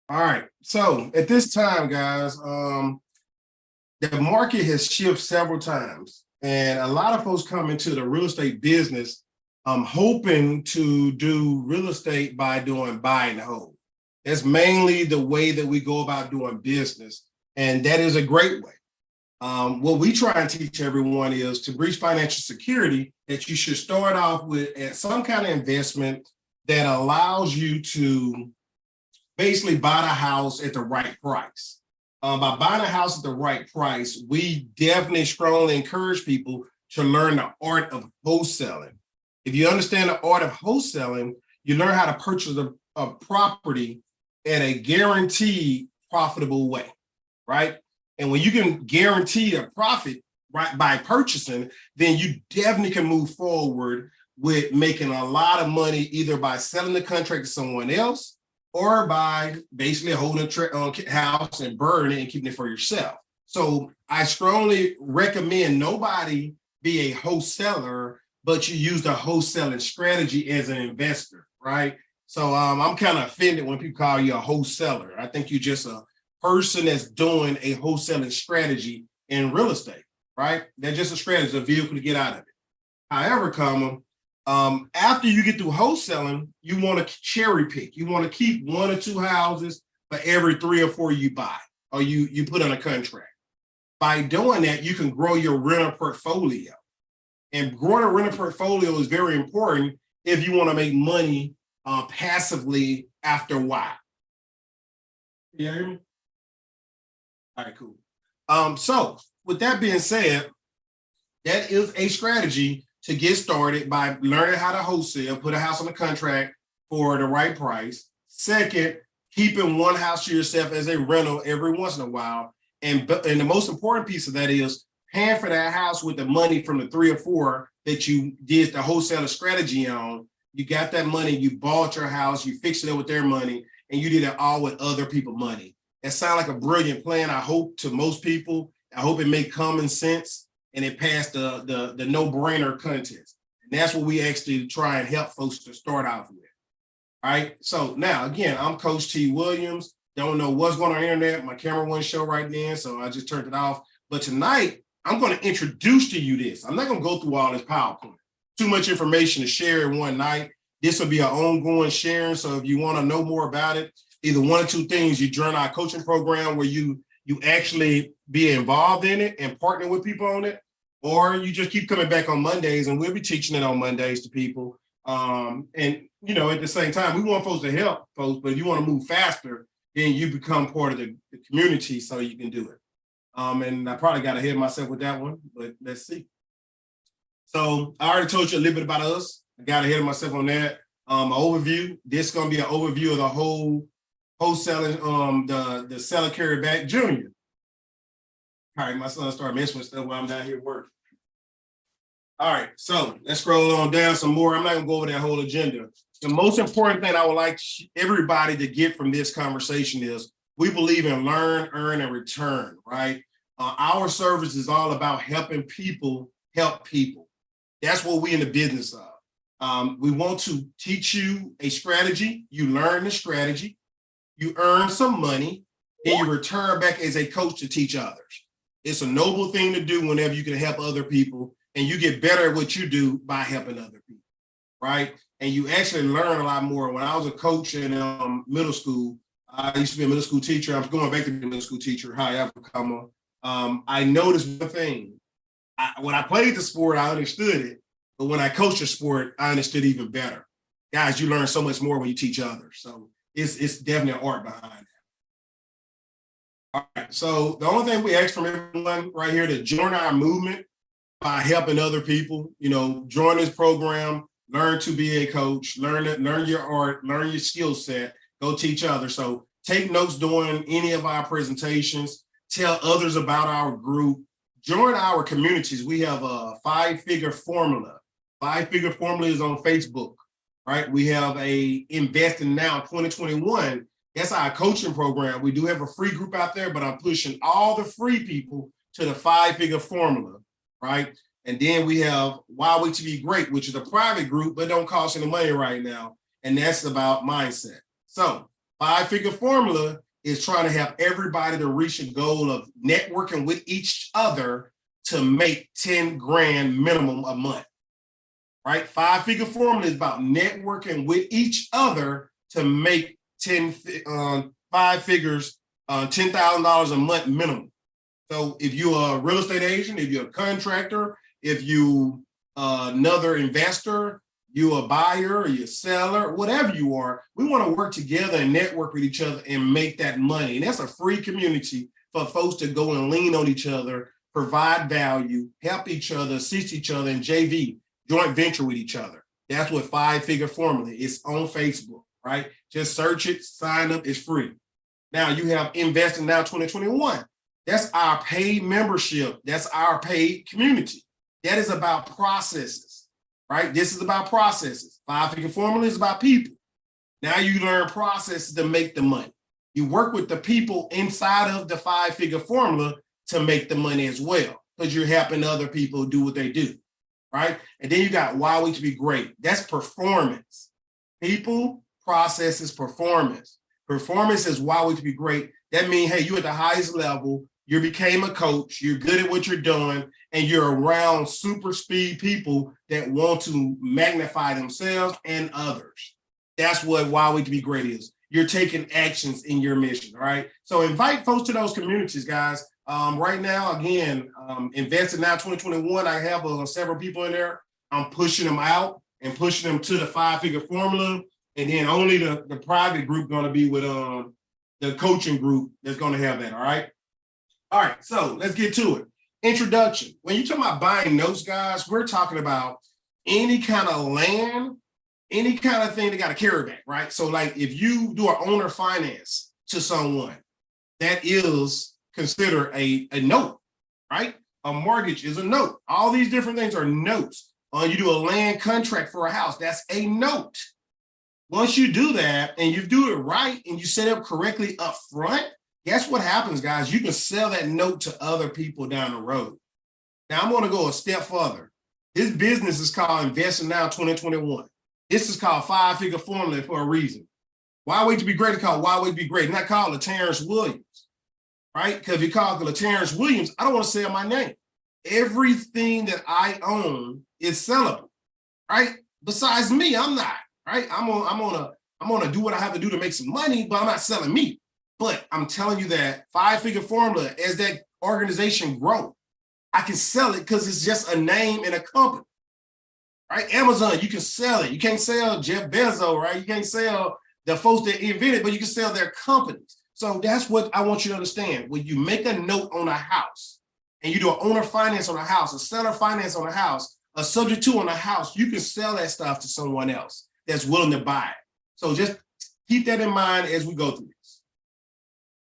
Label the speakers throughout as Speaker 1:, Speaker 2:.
Speaker 1: All right. So at this time, guys, the market has shifted several times, and a lot of folks come into the real estate business hoping to do real estate by doing buy and hold. That's mainly the way that we go about doing business, and that is a great way. What we try and teach everyone is to reach financial security, that you should start off with some kind of investment that allows you to basically buy the house at the right price. By buying a house at the right price, we definitely strongly encourage people to learn the art of wholesaling. If you understand the art of wholesaling, you learn how to purchase a property at a guaranteed profitable way, right? And when you can guarantee a profit right by purchasing, then you definitely can move forward with making a lot of money either by selling the contract to someone else or by basically holding a house and burning it and keeping it for yourself. So I strongly recommend nobody be a wholesaler, but you use the wholesaling strategy as an investor, right? So I'm kind of offended when people call you a wholesaler. I think you're just a person that's doing a wholesaling strategy in real estate, right? That's just a strategy, a vehicle to get out of it. However, after you get through wholesaling, you want to cherry pick. You want to keep one or two houses for every three or four you buy or you put on a contract. By doing that, you can grow your rental portfolio. And growing a rental portfolio is very important if you want to make money passively after a while. You hear me? All right, cool. So with that being said, that is a strategy to get started by learning how to wholesale, put a house on the contract for the right price. Second, keeping one house to yourself as a rental every once in a while. And the most important piece of that is paying for that house with the money from the three or four that you did the wholesaler strategy on. You got that money, you bought your house, you fixed it up with their money, and you did it all with other people's money. That sounds like a brilliant plan, I hope, to most people. I hope it made common sense and it passed the no-brainer contest. And that's what we actually try and help folks to start off with. All right. So now, again, I'm Coach T. Williams. Don't know what's going on the internet. My camera wouldn't show right then, so I just turned it off. But tonight, I'm going to introduce to you this. I'm not going to go through all this PowerPoint. Too much information to share in one night. This will be an ongoing sharing. So if you want to know more about it, either one or two things, you join our coaching program where you actually be involved in it and partner with people on it, or you just keep coming back on Mondays and we'll be teaching it on Mondays to people. And, at the same time, we want folks to help folks, but if you want to move faster, then you become part of the community so you can do it. And I probably got ahead of myself with that one, but let's see. So I already told you a little bit about us. I got ahead of myself on that. An overview. This is going to be an overview of the whole wholesaling, the seller carry back junior. All right, my son started messing with stuff while I'm down here working. All right, so let's scroll on down some more. I'm not gonna go over that whole agenda. The most important thing I would like everybody to get from this conversation is we believe in learn, earn, and return, right? Our service is all about helping people help people. That's what we in the business of. We want to teach you a strategy. You learn the strategy, you earn some money, then you return back as a coach to teach others. It's a noble thing to do whenever you can help other people, and you get better at what you do by helping other people, right? And you actually learn a lot more. When I was a coach in middle school, I used to be a middle school teacher. I'm going back to be a middle school teacher, however, I noticed one thing. When I played the sport, I understood it. But when I coached the sport, I understood even better. Guys, you learn so much more when you teach others. So it's definitely an art behind it. All right, so the only thing we ask from everyone right here to join our movement by helping other people, join this program, learn to be a coach, learn your art, learn your skill set, go teach others. So take notes during any of our presentations, tell others about our group, join our communities. We have a 5-figure formula. 5-figure formula is on Facebook, right? We have a Investing Now 2021. That's our coaching program. We do have a free group out there, but I'm pushing all the free people to the 5-figure formula, right? And then we have Why Wait to Be Great, which is a private group, but don't cost any money right now. And that's about mindset. So Five-figure formula is trying to have everybody to reach a goal of networking with each other to make 10 grand minimum a month, right? Five-figure formula is about networking with each other to make 5 figures, $10,000 a month minimum. So if you're a real estate agent, if you're a contractor, if you another investor, you're a buyer or you're a seller, whatever you are, we want to work together and network with each other and make that money. And that's a free community for folks to go and lean on each other, provide value, help each other, assist each other, and JV, joint venture with each other. That's what Five-Figure Formula is on Facebook, right? Just search it, sign up, it's free. Now you have Investing Now 2021. That's our paid membership. That's our paid community. That is about processes, right? This is about processes. Five-Figure Formula is about people. Now you learn processes to make the money. You work with the people inside of the Five-Figure Formula to make the money as well, because you're helping other people do what they do, right? And then you got Why We To Be Great. That's performance. People, processes, performance. Performance is why we to be great. That means, hey, you're at the highest level, you became a coach, you're good at what you're doing, and you're around super speed people that want to magnify themselves and others. That's what why we to be great is. You're taking actions in your mission, all right? So invite folks to those communities, guys. Right now, again, Investing Now 2021, I have several people in there. I'm pushing them out and pushing them to the Five-Figure Formula. And then only the private group going to be with the coaching group that's going to have that, all right? All right, so let's get to it. Introduction. When you talk about buying notes, guys, we're talking about any kind of land, any kind of thing that got a carryback, right? So like if you do an owner finance to someone, that is considered a note, right? A mortgage is a note. All these different things are notes. You do a land contract for a house, that's a note. Once you do that and you do it right and you set up correctly up front, guess what happens, guys? You can sell that note to other people down the road. Now, I'm going to go a step further. This business is called Investing Now 2021. This is called Five-Figure Formula for a reason. Why Wait to Be Great is called Why Wait to Be Great, not called LaTerrence Williams, right? Because if you call it LaTerrence Williams, I don't want to sell my name. Everything that I own is sellable, right? Besides me, I'm not. Right? I'm gonna do what I have to do to make some money, but I'm not selling me. But I'm telling you that Five-Figure Formula, as that organization grow, I can sell it because it's just a name and a company. Right? Amazon, you can sell it. You can't sell Jeff Bezos, right? You can't sell the folks that invented, but you can sell their companies. So that's what I want you to understand. When you make a note on a house and you do an owner finance on a house, a seller finance on a house, a subject to on a house, you can sell that stuff to someone else that's willing to buy it. So just keep that in mind as we go through this.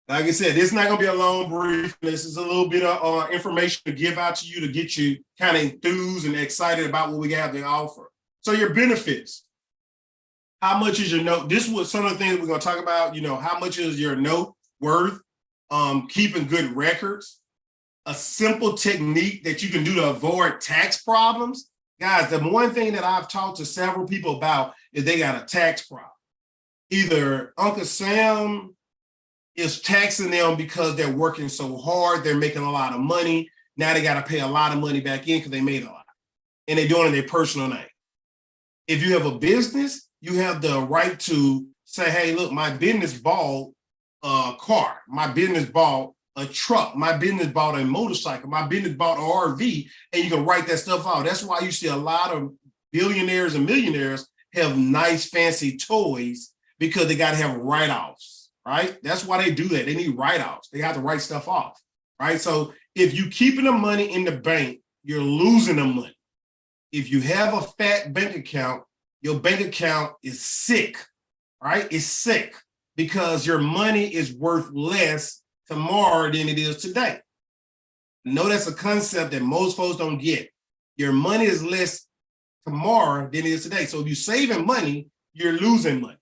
Speaker 1: Like I said, this is not going to be a long brief. This is a little bit of information to give out to you to get you kind of enthused and excited about what we have to offer. So your benefits. How much is your note? This was some of the things we're going to talk about. You know, how much is your note worth? Keeping good records. A simple technique that you can do to avoid tax problems. Guys, the one thing that I've talked to several people about is they got a tax problem. Either Uncle Sam is taxing them because they're working so hard, they're making a lot of money. Now they got to pay a lot of money back in because they made a lot. And they're doing it in their personal name. If you have a business, you have the right to say, hey, look, my business bought a car. My business bought a truck. My business bought a motorcycle. My business bought an RV, and you can write that stuff out. That's why you see a lot of billionaires and millionaires have nice, fancy toys because they got to have write-offs, right? That's why they do that. They need write-offs. They have to write stuff off, right? So if you're keeping the money in the bank, you're losing the money. If you have a fat bank account, your bank account is sick, right? It's sick because your money is worth less tomorrow than it is today. No, that's a concept that most folks don't get. Your money is less tomorrow than it is today. So if you're saving money, you're losing money,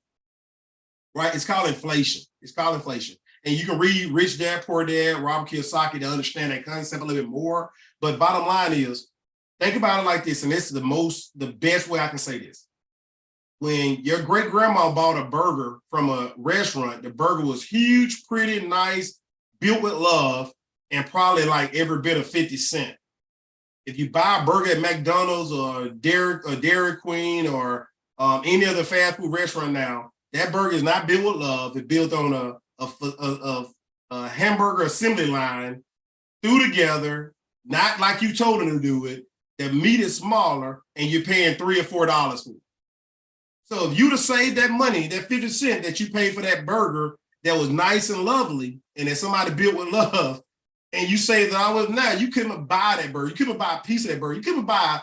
Speaker 1: right? It's called inflation. It's called inflation. And you can read Rich Dad, Poor Dad, Robert Kiyosaki to understand that concept a little bit more. But bottom line is, think about it like this, and this is the best way I can say this. when your great grandma bought a burger from a restaurant, the burger was huge, pretty nice, built with love, and probably like every bit of 50 cents. If you buy a burger at McDonald's or Dairy Queen or any other fast food restaurant now, that burger is not built with love. It's built on a hamburger assembly line, threw together, not like you told them to do it. The meat is smaller, and you're paying $3 or $4 for it. So if you'd have saved that money, that 50 cents that you paid for that burger that was nice and lovely, and that somebody built with love, and you say that I was now, you couldn't buy that burger. You couldn't buy a piece of that burger. You couldn't buy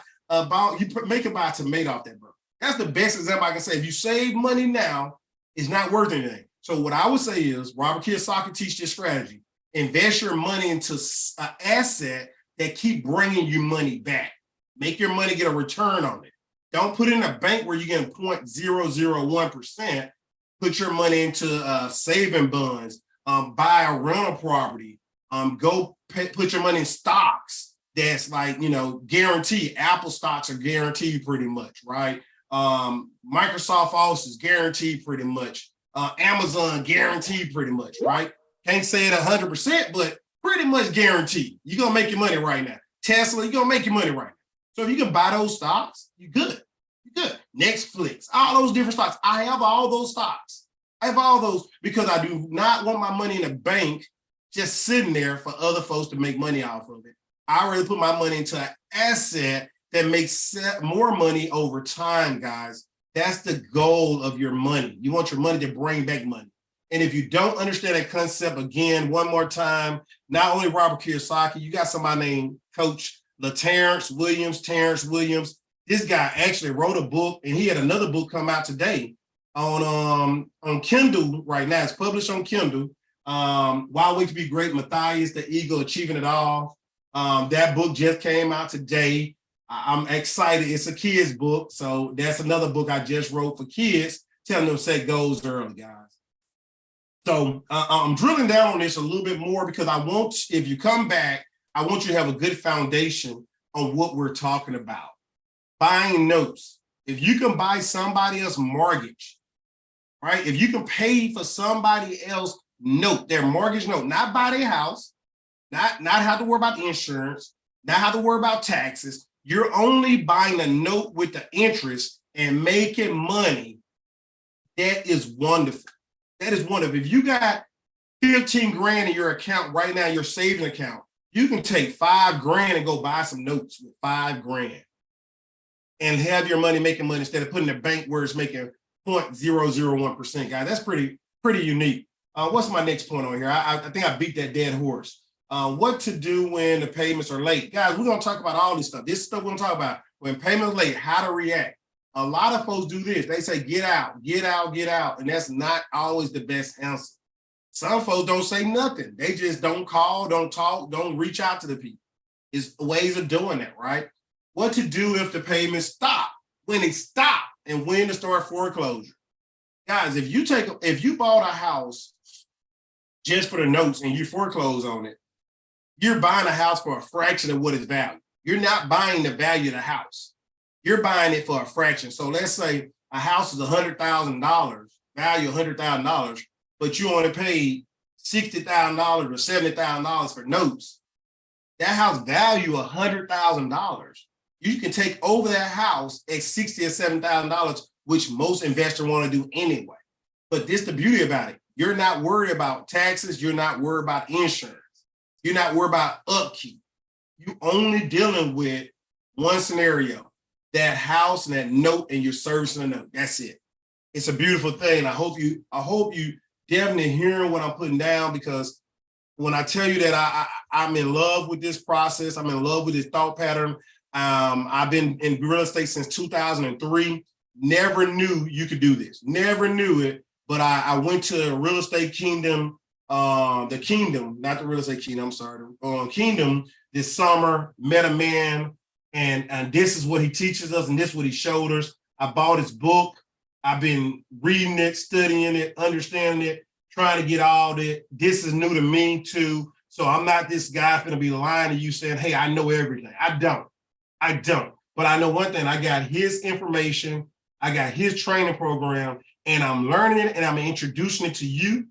Speaker 1: make it buy a tomato off that burger. That's the best example I can say. If you save money now, it's not worth anything. So what I would say is, Robert Kiyosaki teaches this strategy. Invest your money into an asset that keep bringing you money back. Make your money get a return on it. Don't put it in a bank where you're getting 0.001%. Put your money into saving bonds, buy a rental property, put your money in stocks that's like, guaranteed. Apple stocks are guaranteed pretty much, right? Microsoft Office is guaranteed pretty much. Amazon guaranteed pretty much, right? Can't say it 100%, but pretty much guaranteed. You're going to make your money right now. Tesla, you're going to make your money right now. So if you can buy those stocks, you're good. You're good. Netflix, all those different stocks. I have all those stocks. I have all those because I do not want my money in a bank just sitting there for other folks to make money off of it. I rather put my money into an asset that makes more money over time, guys. That's the goal of your money. You want your money to bring back money. And if you don't understand that concept, again, one more time, not only Robert Kiyosaki, you got somebody named Coach Terrence Williams. This guy actually wrote a book, and he had another book come out today on Kindle right now. It's published on Kindle. Why Wait to Be Great, Matthias, the Eagle, Achieving It All. That book just came out today. I'm excited. It's a kid's book. So that's another book I just wrote for kids, telling them to set goals early, guys. So I'm drilling down on this a little bit more because if you come back, I want you to have a good foundation on what we're talking about. Buying notes. If you can buy somebody else's mortgage, right? If you can pay for somebody else's note, their mortgage note, not buy their house, not have to worry about insurance, not have to worry about taxes. You're only buying a note with the interest and making money. That is wonderful. That is wonderful. If you got 15 grand in your account right now, your saving account, you can take 5 grand and go buy some notes with 5 grand and have your money making money instead of putting in the bank where it's making 0.001%, guys. That's pretty unique. What's my next point on here? I think I beat that dead horse. What to do when the payments are late. Guys, we're going to talk about all this stuff. This stuff we're going to talk about when payments are late, how to react. A lot of folks do this. They say, get out. And that's not always the best answer. Some folks don't say nothing. They just don't call, don't talk, don't reach out to the people. It's ways of doing that, right? What to do if the payments stop, when they stop, and when to start foreclosure. Guys, if you bought a house just for the notes and you foreclose on it, you're buying a house for a fraction of what it's valued. You're not buying the value of the house. You're buying it for a fraction. So let's say a house is $100,000, value $100,000, but you only paid $60,000 or $70,000 for notes. That house value $100,000. You can take over that house at $60,000 or $70,000, which most investors want to do anyway. But this is the beauty about it. You're not worried about taxes. You're not worried about insurance. You're not worried about upkeep. You're only dealing with one scenario, that house and that note, and you're servicing the note. That's it. It's a beautiful thing. I hope you definitely hearing what I'm putting down, because when I tell you that I'm in love with this process, I'm in love with this thought pattern. I've been in real estate since 2003. Never knew you could do this. Never knew it. But I went to Real Estate Kingdom, the Kingdom, not the Real Estate Kingdom, I'm sorry, Kingdom this summer, met a man, and this is what he teaches us, and this is what he showed us. I bought his book. I've been reading it, studying it, understanding it, trying to get all that. This is new to me too. So I'm not this guy going to be lying to you saying, hey, I know everything. I don't. But I know one thing. I got his information. I got his training program, and I'm learning it, and I'm introducing it to you.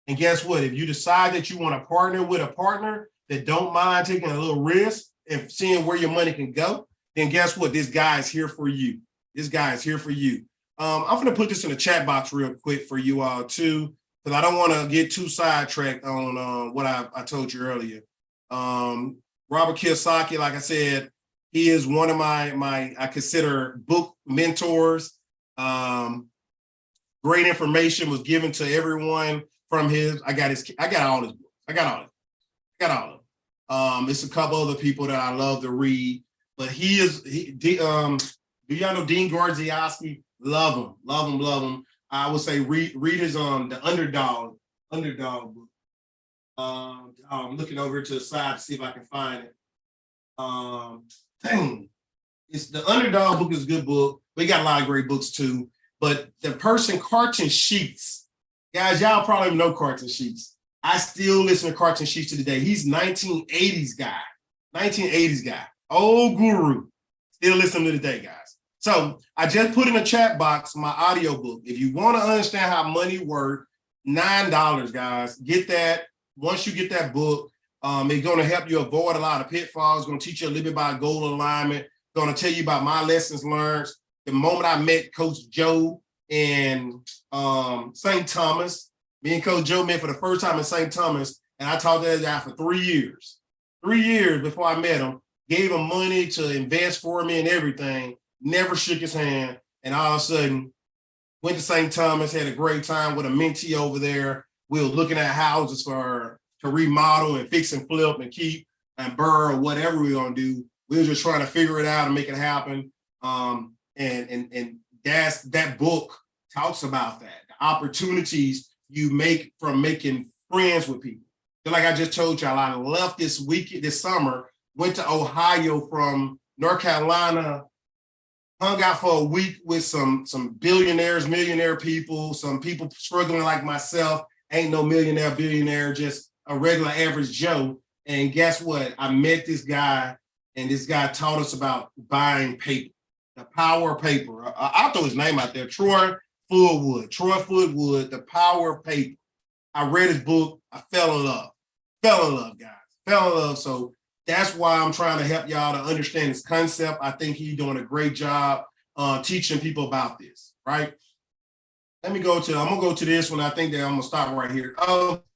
Speaker 1: And guess what? If you decide that you want to partner with a partner that don't mind taking a little risk and seeing where your money can go, then guess what? This guy is here for you. This guy is here for you. I'm going to put this in the chat box real quick for you all too, because I don't want to get too sidetracked on what I told you earlier. Robert Kiyosaki, like I said, he is one of my I consider book mentors. Great information was given to everyone from his. I got all his books. I got all of them. It's a couple other people that I love to read, but do y'all know Dean Gwardziowski? Love him. I would say read his the Underdog book. I'm looking over to the side to see if I can find it. It's the Underdog book is a good book. We got a lot of great books too. But the person, Carton Sheets, guys, y'all probably know Carton Sheets. I still listen to Carton Sheets to today. He's 1980s guy, old guru. Still listen to today, guys. So I just put in the chat box my audiobook. If you want to understand how money works, $9, guys. Get that. Once you get that book, it's going to help you avoid a lot of pitfalls. It's going to teach you a little bit about goal alignment. Going to tell you about my lessons learned. The moment I met Coach Joe in St. Thomas, me and Coach Joe met for the first time in St. Thomas, and I talked to that guy for 3 years. 3 years before I met him, gave him money to invest for me and everything, never shook his hand, and all of a sudden went to St. Thomas, had a great time with a mentee over there. We were looking at houses to remodel and fix and flip and keep and burr or whatever we were going to do. We were just trying to figure it out and make it happen. And that book talks about that, the opportunities you make from making friends with people. So like I just told y'all, I left this summer, went to Ohio from North Carolina, hung out for a week with some billionaires, millionaire people, some people struggling like myself, ain't no millionaire, billionaire, just a regular average Joe. And guess what? I met this guy, and this guy taught us about buying paper. The power of paper. I'll throw his name out there. Troy Footwood, The Power of Paper. I read his book. I fell in love, guys. So that's why I'm trying to help y'all to understand this concept. I think he's doing a great job teaching people about this, right? I'm going to go to this one. I think that I'm going to stop right here.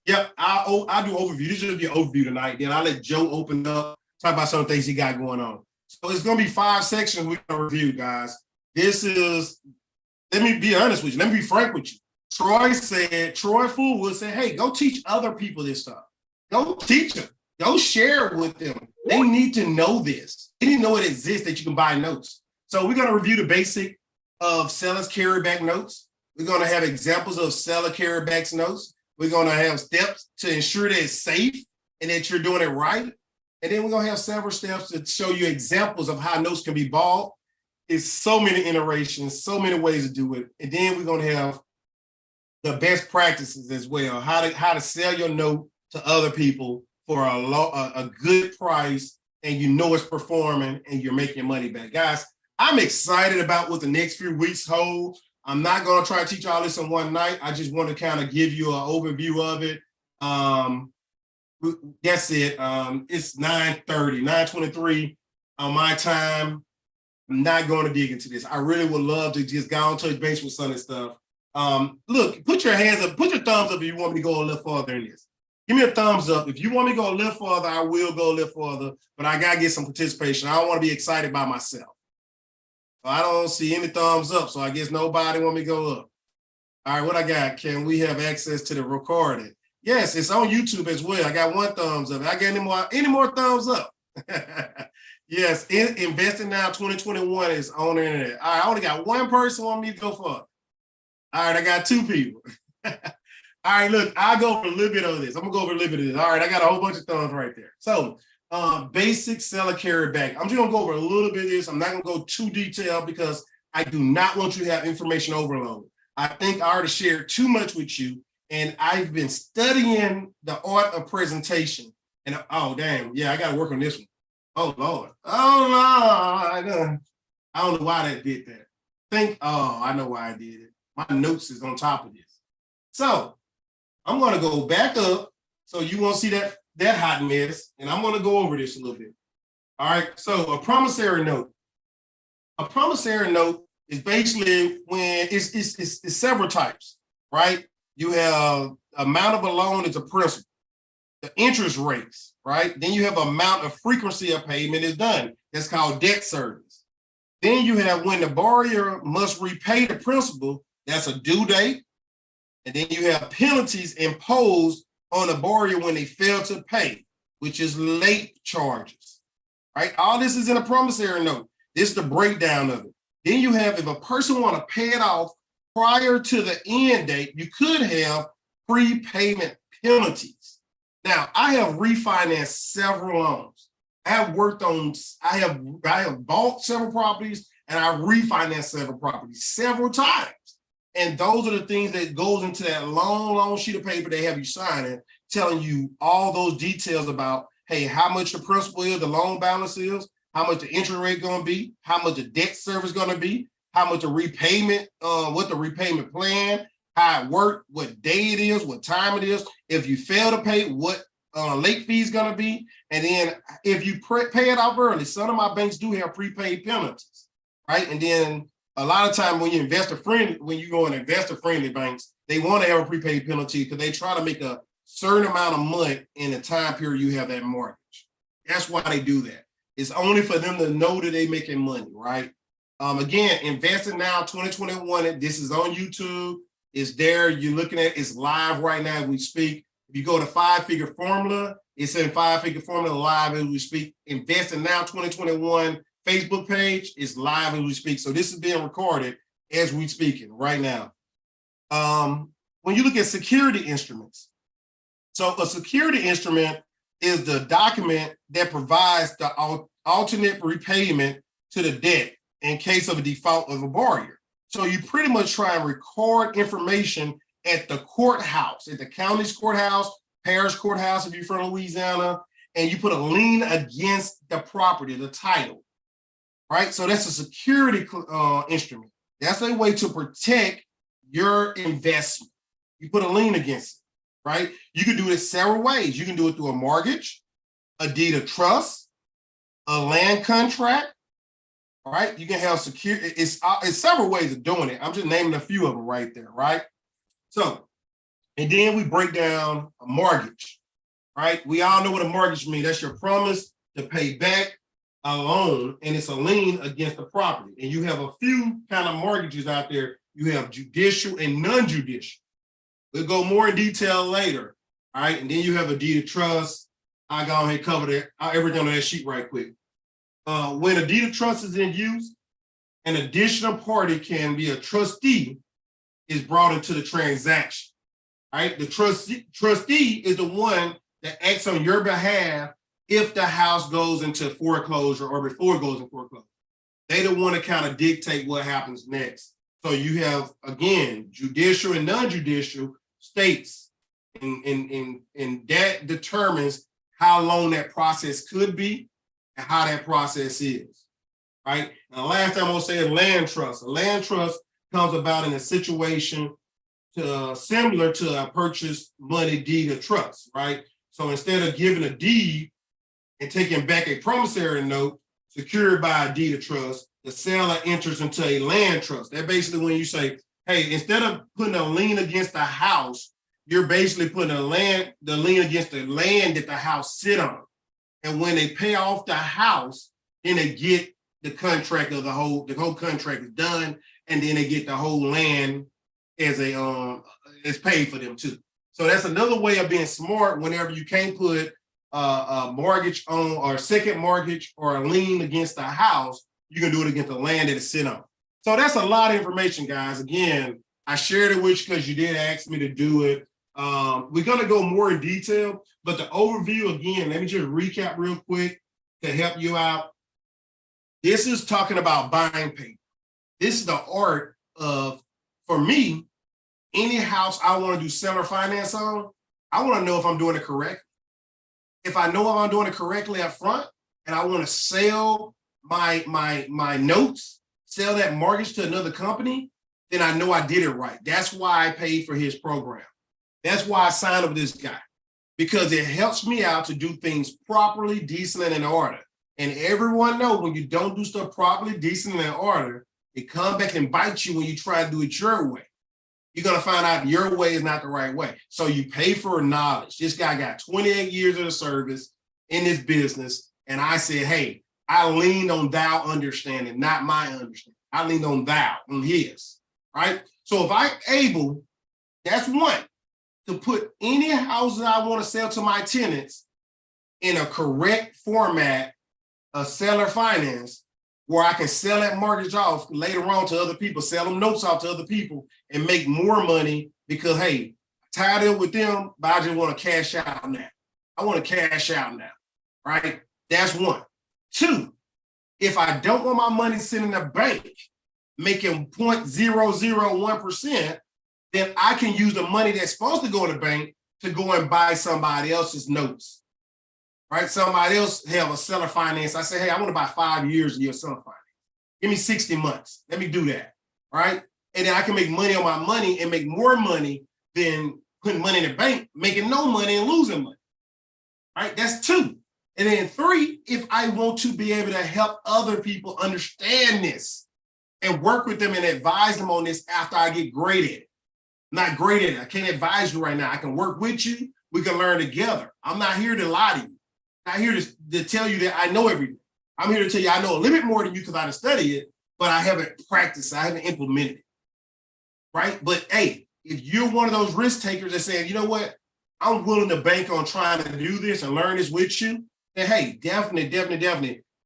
Speaker 1: Yep, I'll do overview. This is going to be an overview tonight. Then I'll let Joe open up, talk about some things he got going on. So it's going to be 5 sections we're going to review, guys. Let me be honest with you. Let me be frank with you. Troy Footwood said, hey, go teach other people this stuff. Go teach them. Go share it with them. They need to know this. They need to know it exists, that you can buy notes. So we're going to review the basic of seller's carryback notes. We're going to have examples of seller carryback notes. We're going to have steps to ensure that it's safe and that you're doing it right. And then we're going to have several steps to show you examples of how notes can be bought. It's so many iterations, so many ways to do it. And then we're going to have the best practices as well, how to sell your note to other people for a good price, and you know it's performing and you're making money back. Guys, I'm excited about what the next few weeks hold. I'm not going to try to teach all this in one night. I just want to kind of give you an overview of it. That's it. It's 9:23 on my time. I'm not going to dig into this. I really would love to just go on touch base with some of this stuff. Look, put your hands up, put your thumbs up if you want me to go a little further in this. Give me a thumbs up. If you want me to go a little further, I will go a little further, but I got to get some participation. I don't want to be excited by myself. So I don't see any thumbs up, so I guess nobody want me to go up. All right, what I got? Can we have access to the recording? Yes, it's on YouTube as well. I got 1 thumbs up. I got any more thumbs up? Yes, Investing Now 2021 is on the internet. All right, I only got 1 person want me to go for it. All right, I got 2 people. All right, look, I'll go over a little bit of this. I'm going to go over a little bit of this. All right, I got a whole bunch of thumbs right there. So, basic seller carryback. I'm just going to go over a little bit of this. I'm not going to go too detailed because I do not want you to have information overload. I think I already shared too much with you, and I've been studying the art of presentation. And, oh, damn, yeah, I got to work on this one. Oh, Lord. Oh, Lord. I don't know why that did that. think, oh, I know why I did it. My notes is on top of this. So I'm going to go back up so you won't see that hot mess, and I'm going to go over this a little bit. All right, so a promissory note. A promissory note is basically when it's several types, right? You have amount of a loan is a principal, the interest rates, right? Then you have amount of frequency of payment is done. That's called debt service. Then you have when the borrower must repay the principal, that's a due date. And then you have penalties imposed on the borrower when they fail to pay, which is late charges, right? All this is in a promissory note. This is the breakdown of it. Then you have, if a person want to pay it off prior to the end date, you could have prepayment penalties. Now, I have refinanced several loans. I have bought several properties, and I refinanced several properties several times. And those are the things that goes into that long sheet of paper they have you signing, telling you all those details about, hey, how much the principal is, the loan balance is, how much the interest rate going to be, how much the debt service going to be, how much the repayment, what the repayment plan, how it worked, what day it is, what time it is. If you fail to pay, what late fee is going to be. And then if you pay it off early, some of my banks do have prepaid penalties, right? And then a lot of time when you go in investor-friendly banks, they want to have a prepaid penalty because they try to make a certain amount of money in the time period you have that mortgage. That's why they do that. It's only for them to know that they're making money, right? Again, Investing Now 2021, this is on YouTube. It's there. You're looking at it. It's live right now as we speak. If you go to 5-Figure Formula, it's in 5-Figure Formula live as we speak. Investing Now 2021 Facebook page is live as we speak. So this is being recorded as we speaking right now. When you look at security instruments, so a security instrument is the document that provides the alternate repayment to the debt in case of a default of a borrower. So you pretty much try and record information at the courthouse, at the county's courthouse, parish courthouse if you're from Louisiana, and you put a lien against the property, the title, right? So that's a security instrument. That's a way to protect your investment. You put a lien against it, right? You can do it several ways. You can do it through a mortgage, a deed of trust, a land contract, all right? You can have security. It's several ways of doing it. I'm just naming a few of them right there, right? So, and then we break down a mortgage, right? We all know what a mortgage means. That's your promise to pay back a loan, and it's a lien against the property. And you have a few kind of mortgages out there. You have judicial and non-judicial. We'll go more in detail later, all right? And then you have a deed of trust. I go ahead and cover everything on that sheet right quick. When a deed of trust is in use, an additional party can be a trustee is brought into the transaction, right? The trustee is the one that acts on your behalf if the house goes into foreclosure or before it goes into foreclosure. They the one to kind of dictate what happens next. So you have, again, judicial and non-judicial states, and that determines how long that process could be and how that process is, right? And the last time I'm gonna say is land trust. A land trust comes about in a situation similar to a purchase money deed of trust, right? So instead of giving a deed and taking back a promissory note secured by a deed of trust, the seller enters into a land trust. That basically when you say, hey, instead of putting a lien against the house, you're basically putting the lien against the land that the house sit on. And when they pay off the house, then they get the contract of the whole contract is done, and then they get the whole land as it's paid for them too. So that's another way of being smart whenever you can't put a mortgage on or a second mortgage or a lien against the house, you can do it against the land that it's sit on. So that's a lot of information, guys. Again, I shared it with you because you did ask me to do it. We're going to go more in detail, but the overview, again, let me just recap real quick to help you out. This is talking about buying paper. This is the art of, for me, any house I want to do seller finance on, I want to know if I'm doing it correctly. If I know if I'm doing it correctly up front and I want to sell my notes, sell that mortgage to another company, then I know I did it right. That's why I paid for his program. That's why I signed up with this guy, because it helps me out to do things properly, decent, and in order. And everyone knows when you don't do stuff properly, decent, and in order, it comes back and bites you when you try to do it your way. You're going to find out your way is not the right way. So you pay for knowledge. This guy got 28 years of the service in this business. And I said, hey, I leaned on thou understanding, not my understanding. I leaned on thou, on his, right? So if I'm able, that's one, to put any houses I want to sell to my tenants in a correct format of seller finance, where I can sell that mortgage off later on to other people, sell them notes off to other people and make more money because, hey, tied in with them, but I just want to cash out now. I want to cash out now, right? That's one. Two, if I don't want my money sitting in the bank making 0.001%, then I can use the money that's supposed to go in the bank to go and buy somebody else's notes, right? Somebody else have a seller finance. I say, hey, I want to buy 5 years of your seller finance. Give me 60 months. Let me do that, right? And then I can make money on my money and make more money than putting money in the bank, making no money and losing money, right? That's two. And then three, if I want to be able to help other people understand this and work with them and advise them on this after I get great at it. Not great at it. I can't advise you right now. I can work with you. We can learn together. I'm not here to lie to you. I'm not here to tell you that I know everything. I'm here to tell you I know a little bit more than you because I didn't study it, but I haven't practiced. I haven't implemented it, right? But hey, if you're one of those risk takers that saying, you know what, I'm willing to bank on trying to do this and learn this with you, then hey, definitely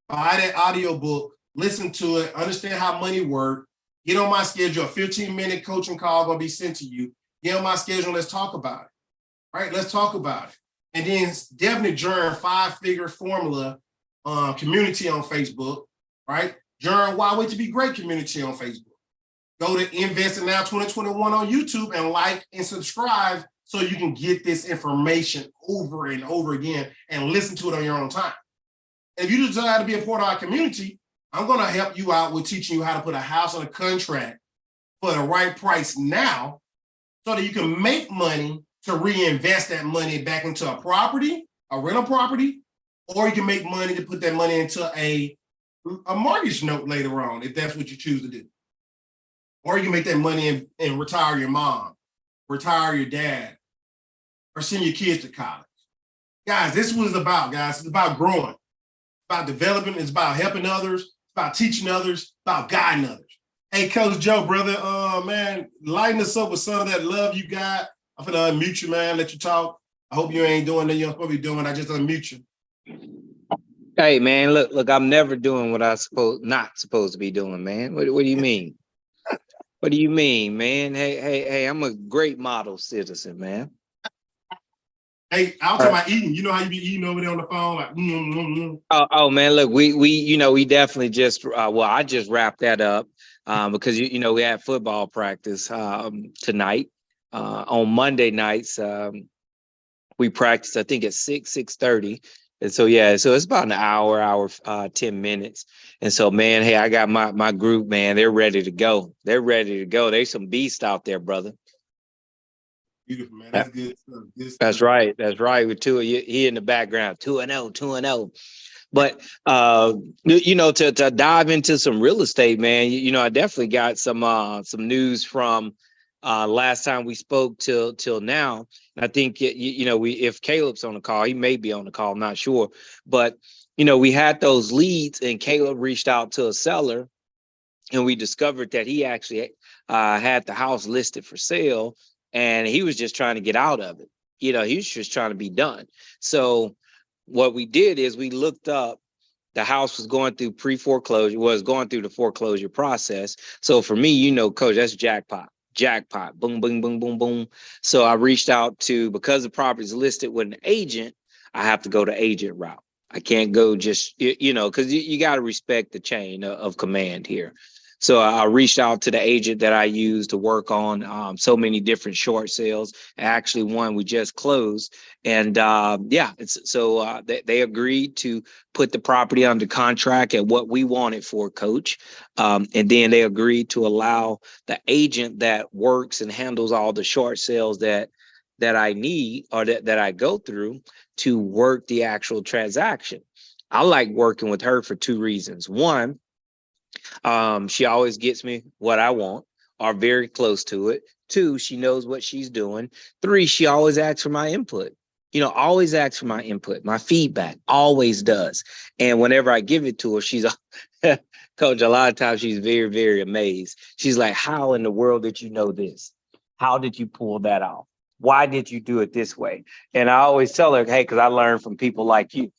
Speaker 1: buy that audiobook, listen to it, understand how money works, get on my schedule, a 15-minute coaching call going to be sent to you. Get on my schedule, let's talk about it, right? Let's talk about it. And then definitely join 5-Figure Formula community on Facebook, right? Join Why Wait to Be Great community on Facebook. Go to Investing Now 2021 on YouTube and like and subscribe so you can get this information over and over again and listen to it on your own time. And if you desire to be a part of our community, I'm going to help you out with teaching you how to put a house on a contract for the right price now so that you can make money to reinvest that money back into a property, a rental property, or you can make money to put that money into a mortgage note later on, if that's what you choose to do. Or you can make that money and retire your mom, retire your dad, or send your kids to college. Guys, this is what it's about, guys. It's about growing. It's about developing. It's about helping others. It's about teaching others. It's about guiding others. Hey, Coach Joe, brother, man, lighten us up with some of that love you got. I'm finna unmute you, man, let you talk. I hope you ain't doing that you're supposed to be doing. I just unmute you.
Speaker 2: Hey man, look, I'm never doing what I'm not supposed to be doing, man. What do you mean? What do you mean, man? Hey, I'm a great model citizen, man.
Speaker 1: Hey, I'll talk about eating. You know how you be eating over there on the phone, like.
Speaker 2: Oh man, look, we definitely just I just wrapped that up because we had football practice tonight. On Monday nights, we practice I think at 6:30. And so, yeah, so it's about an hour, 10 minutes. And so, man, hey, I got my group, man. They're ready to go. There's some beasts out there, brother.
Speaker 1: Beautiful, man. That's good stuff.
Speaker 2: That's right. With Tua, he in the background, 2-0. But, to dive into some real estate, man, I definitely got some news from last time we spoke till now. And I think, if Caleb's on the call, he may be on the call, I'm not sure. But, we had those leads and Caleb reached out to a seller and we discovered that he actually had the house listed for sale and he was just trying to get out of it. He was just trying to be done. So what we did is we looked up, the house was going through going through the foreclosure process. So for me, Coach, that's jackpot, boom, boom, boom, boom, boom. So I reached out because the property is listed with an agent, I have to go the agent route. I can't go just, because you got to respect the chain of command here. So I reached out to the agent that I use to work on so many different short sales. Actually, one we just closed, and they agreed to put the property under contract at what we wanted for, Coach. And then they agreed to allow the agent that works and handles all the short sales that I need or that I go through to work the actual transaction. I like working with her for two reasons. One, she always gets me what I want or very close to it. Two, she knows what she's doing. Three, she always asks for my input. Always asks for my input, my feedback, always does. And whenever I give it to her, she's Coach, a lot of times she's very, very amazed. She's like, how in the world did you know this? How did you pull that off? Why did you do it this way? And I always tell her, hey, because I learned from people like you.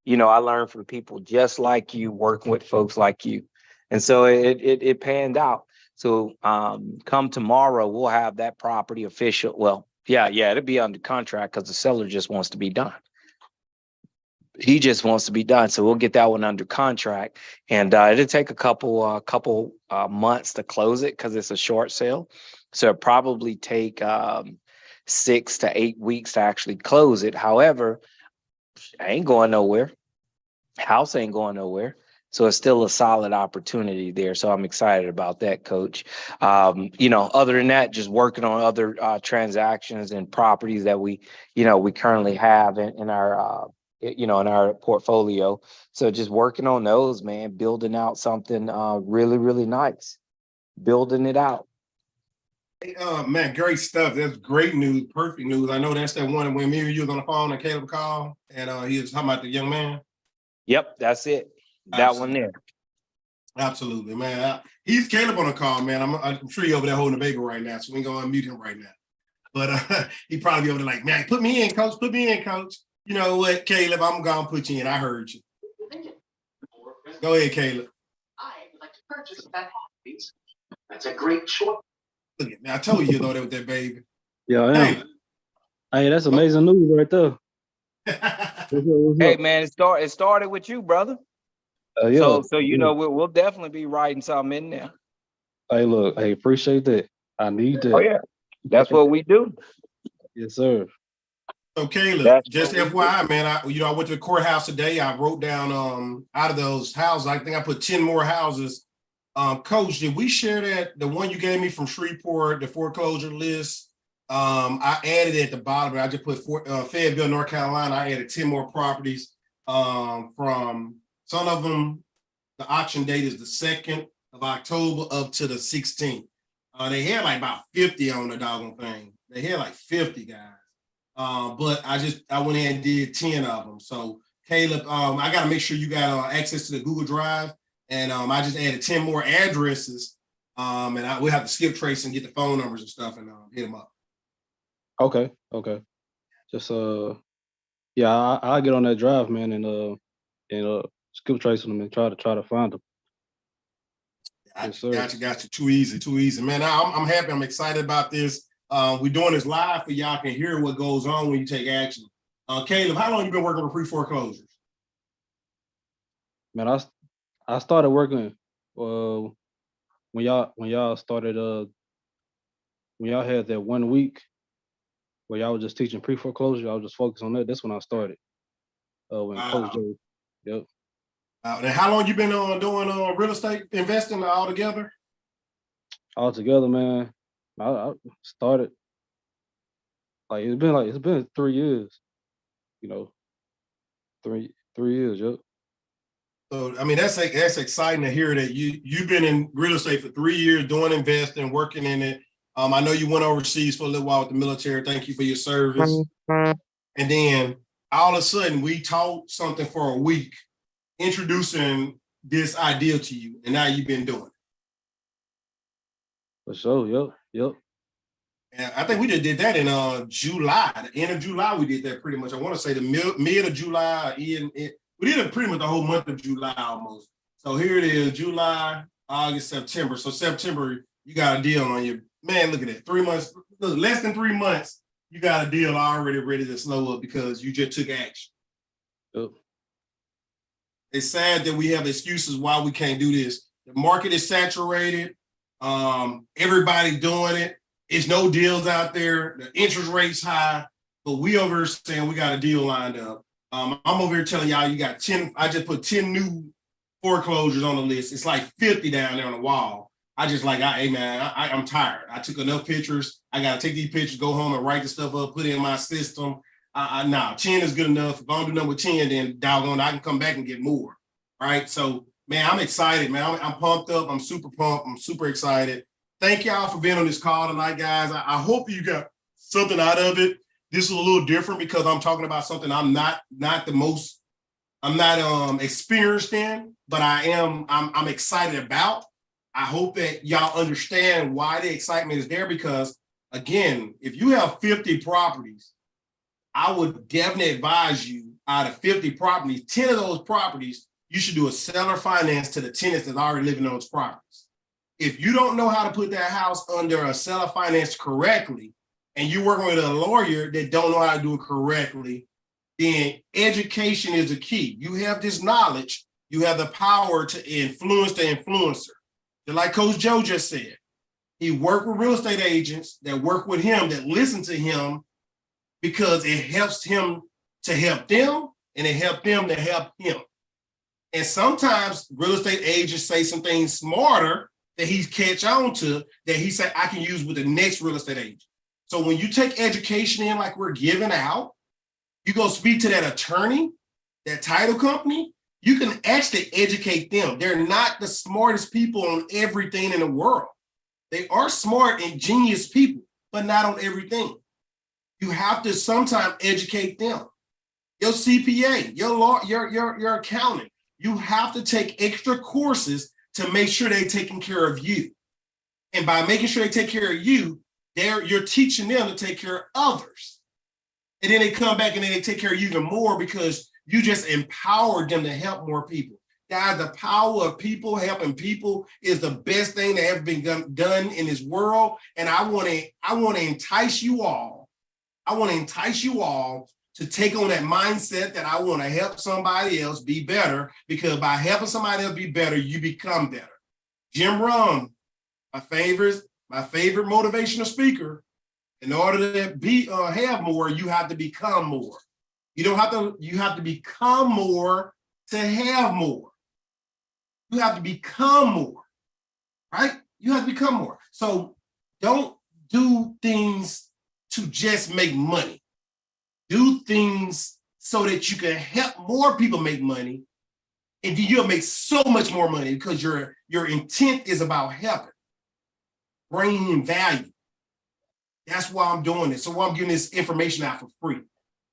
Speaker 2: I learned from people just like you, working with folks like you. And so it panned out. So come tomorrow, we'll have that property official. Well, yeah, it'll be under contract because the seller just wants to be done. He just wants to be done. So we'll get that one under contract. And it'll take a couple months to close it because it's a short sale. So it'll probably take 6 to 8 weeks to actually close it. However, I ain't going nowhere. House ain't going nowhere. So it's still a solid opportunity there. So I'm excited about that, Coach. Other than that, just working on other transactions and properties that we currently have in our, in our portfolio. So just working on those, man, building out something really, really nice, building it out.
Speaker 1: Man, great stuff. That's great news, perfect news. I know that's that one when me and you was on the phone and Caleb called and he was talking about the young man.
Speaker 2: Yep, that's it. That one there.
Speaker 1: Absolutely, man. He's Caleb on the call, man. I'm sure he's over there holding the baby right now, so we ain't gonna unmute him right now. But he probably over there like, man, put me in, coach. Put me in, coach. You know what, Caleb? I'm gonna put you in. I heard you. Go ahead, Caleb.
Speaker 3: I would like to purchase that piece. That's a great choice.
Speaker 1: Look at me. I told you though that with that baby.
Speaker 4: Yeah, I am. Hey, that's amazing news right there.
Speaker 2: Hey man, it started with you, brother.
Speaker 4: Yeah.
Speaker 2: So we'll definitely be writing something in there.
Speaker 4: Hey, look, hey, appreciate that. I need that.
Speaker 2: Oh yeah, that's what we do.
Speaker 4: Yes, sir.
Speaker 1: So Caleb, just FYI, man, I went to the courthouse today. I wrote down out of those houses, I think I put 10 more houses. Coach, did we share that the one you gave me from Shreveport, the foreclosure list? I added it at the bottom. I just put Fayetteville, North Carolina. I added 10 more properties. From some of them, the auction date is the 2nd of October up to the 16th. They had like about 50 on the doggone thing. They had like 50 guys. But I went in and did 10 of them. So Caleb, I got to make sure you got access to the Google Drive. And I just added 10 more addresses. And we'll have to skip trace and get the phone numbers and stuff and hit them up.
Speaker 4: Okay. Just yeah, I'll get on that drive, man, and skip tracing them and try to find them.
Speaker 1: Got you. Too easy, man. I'm happy. I'm excited about this. We're doing this live for y'all can hear what goes on when you take action. Caleb, how long you been working with pre-foreclosures?
Speaker 4: Man, I started working when y'all started when y'all had that 1 week where y'all was just teaching pre-foreclosure. I was just focused on that. That's when I started. When Coach Joe. Yep.
Speaker 1: And how long you been doing real estate investing all together?
Speaker 4: All together, man. I started it's been 3 years. 3 years. Yep.
Speaker 1: So I mean that's exciting to hear that you've been in real estate for 3 years doing investing, working in it. I know you went overseas for a little while with the military. Thank you for your service. And then all of a sudden we taught something for a week, introducing this idea to you, and now you've been doing it.
Speaker 4: For sure. Yep.
Speaker 1: And I think we just did that in July, the end of July. We did that pretty much. I want to say the mid of July. We did it pretty much the whole month of July almost. So here it is, July, August, September. So September, you got a deal on your man. Look at that, 3 months, less than 3 months. You got a deal already ready to slow up because you just took action.
Speaker 4: Yep.
Speaker 1: It's sad that we have excuses why we can't do this. The market is saturated. Everybody doing it. It's no deals out there. The interest rate's high, but we over here saying we got a deal lined up. I'm over here telling y'all you got 10. I just put 10 new foreclosures on the list. It's like 50 down there on the wall. I just like, hey man, I'm tired. I took enough pictures. I got to take these pictures, go home and write the stuff up, put it in my system. Nah, 10 is good enough. If I don't do number 10, then doggone, I can come back and get more. Right. So, man, I'm excited, man. I'm pumped up. I'm super pumped. I'm super excited. Thank y'all for being on this call tonight, guys. I hope you got something out of it. This is a little different because I'm talking about something I'm not experienced in, but I'm excited about. I hope that y'all understand why the excitement is there because, again, if you have 50 properties, I would definitely advise you out of 50 properties, 10 of those properties, you should do a seller finance to the tenants that's already living on those properties. If you don't know how to put that house under a seller finance correctly, and you're working with a lawyer that don't know how to do it correctly, then education is the key. You have this knowledge, you have the power to influence the influencer. Just like Coach Joe just said, he worked with real estate agents that work with him, that listen to him because it helps him to help them and it helps them to help him. And sometimes real estate agents say some things smarter that he's catch on to that he said I can use with the next real estate agent. So when you take education in like we're giving out, you go speak to that attorney, that title company, you can actually educate them. They're not the smartest people on everything in the world. They are smart and genius people, but not on everything. You have to sometimes educate them. Your CPA, your law, your accountant, you have to take extra courses to make sure they're taking care of you. And by making sure they take care of you, you're teaching them to take care of others. And then they come back and then they take care of you even more because you just empowered them to help more people. Guys, the power of people helping people is the best thing that ever been done in this world. And I want to entice you all. I want to entice you all to take on that mindset that I want to help somebody else be better, because by helping somebody else be better, you become better. Jim Rohn, my favorite motivational speaker. In order to have more, you have to become more. You have to become more to have more. You have to become more, right? You have to become more. So don't do things to just make money. Do things so that you can help more people make money, and then you'll make so much more money because your intent is about helping, bringing in value. That's why I'm doing this. So why I'm giving this information out for free.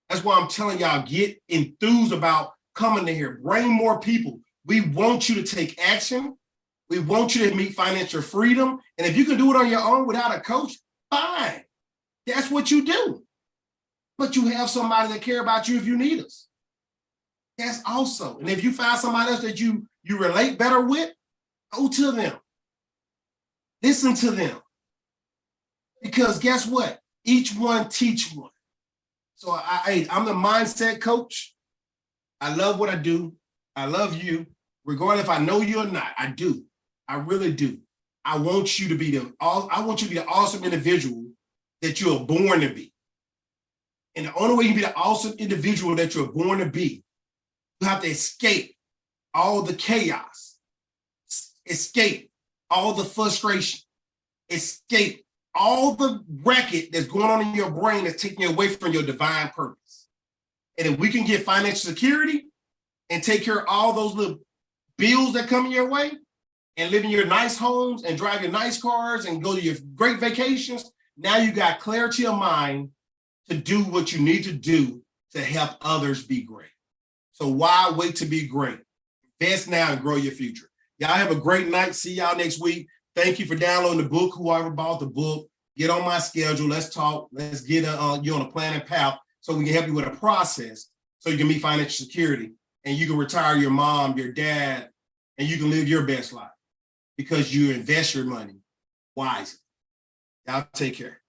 Speaker 1: That's why I'm telling y'all, get enthused about coming to here. Bring more people. We want you to take action. We want you to meet financial freedom. And if you can do it on your own without a coach, fine. That's what you do. But you have somebody that care about you if you need us. That's also. And if you find somebody else that you relate better with, go to them. Listen to them. Because guess what? Each one teach one. So I'm the mindset coach. I love what I do. I love you, regardless if I know you or not. I do. I really do. I want you to be the awesome individual that you are born to be. And the only way you can be the awesome individual that you're born to be, you have to escape all the chaos, escape all the frustration, escape all the racket that's going on in your brain that's taking you away from your divine purpose. And if we can get financial security and take care of all those little bills that come in your way and live in your nice homes and drive your nice cars and go to your great vacations, now you got clarity of mind to do what you need to do to help others be great. So why wait to be great? Invest now and grow your future. Y'all have a great night. See y'all next week. Thank you for downloading the book. Whoever bought the book, get on my schedule. Let's talk. Let's get you on a plan and path so we can help you with a process so you can meet financial security and you can retire your mom, your dad, and you can live your best life because you invest your money wisely. Y'all take care.